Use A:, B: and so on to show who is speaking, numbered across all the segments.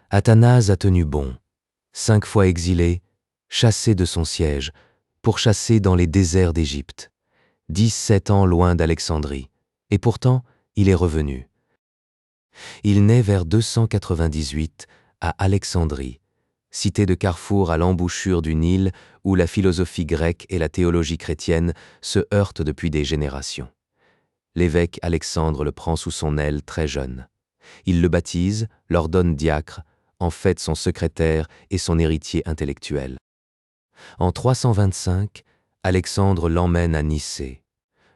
A: Athanase a tenu bon, 5 fois exilé, chassé de son siège, pourchassé dans les déserts d'Égypte, 17 ans loin d'Alexandrie, et pourtant il est revenu. Il naît vers 298 à Alexandrie, cité de carrefour à l'embouchure du Nil où la philosophie grecque et la théologie chrétienne se heurtent depuis des générations. L'évêque Alexandre le prend sous son aile très jeune. Il le baptise, l'ordonne diacre, en fait son secrétaire et son héritier intellectuel. En 325, Alexandre l'emmène à Nicée,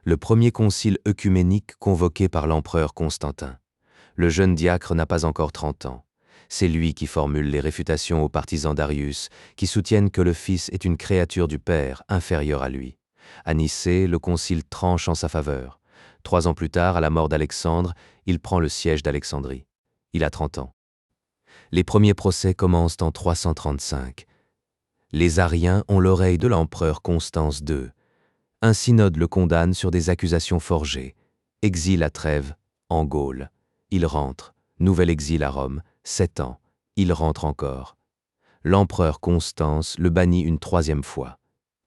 A: le premier concile œcuménique convoqué par l'empereur Constantin. Le jeune diacre n'a pas encore 30 ans. C'est lui qui formule les réfutations aux partisans d'Arius, qui soutiennent que le Fils est une créature du Père, inférieure à lui. À Nicée, le concile tranche en sa faveur. 3 ans plus tard, à la mort d'Alexandre, il prend le siège d'Alexandrie. Il a 30 ans. Les premiers procès commencent en 335. Les Ariens ont l'oreille de l'empereur Constance II. Un synode le condamne sur des accusations forgées. Exil à Trèves, en Gaule. Il rentre. Nouvel exil à Rome, 7 ans. Il rentre encore. L'empereur Constance le bannit une 3e fois.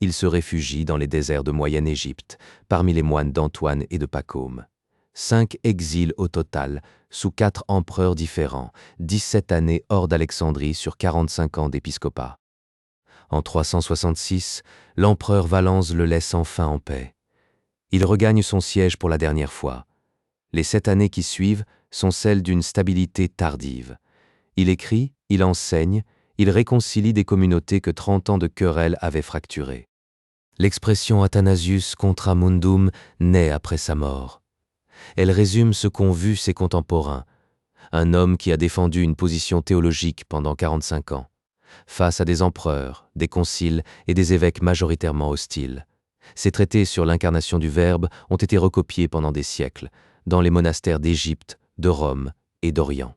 A: Il se réfugie dans les déserts de Moyenne-Égypte, parmi les moines d'Antoine et de Pacôme. 5 exils au total, sous 4 empereurs différents, 17 années hors d'Alexandrie sur 45 ans d'épiscopat. En 366, l'empereur Valens le laisse enfin en paix. Il regagne son siège pour la dernière fois. Les 7 années qui suivent sont celles d'une stabilité tardive. Il écrit, il enseigne, il réconcilie des communautés que 30 ans de querelles avaient fracturées. L'expression Athanasius contra mundum naît après sa mort. Elle résume ce qu'ont vu ses contemporains, un homme qui a défendu une position théologique pendant 45 ans, face à des empereurs, des conciles et des évêques majoritairement hostiles. Ses traités sur l'incarnation du Verbe ont été recopiés pendant des siècles, dans les monastères d'Égypte, de Rome et d'Orient.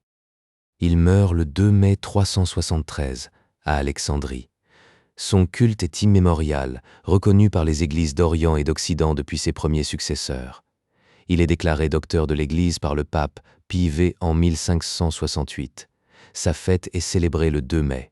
A: Il meurt le 2 mai 373 à Alexandrie. Son culte est immémorial, reconnu par les églises d'Orient et d'Occident depuis ses premiers successeurs. Il est déclaré docteur de l'Église par le pape Pie V en 1568. Sa fête est célébrée le 2 mai.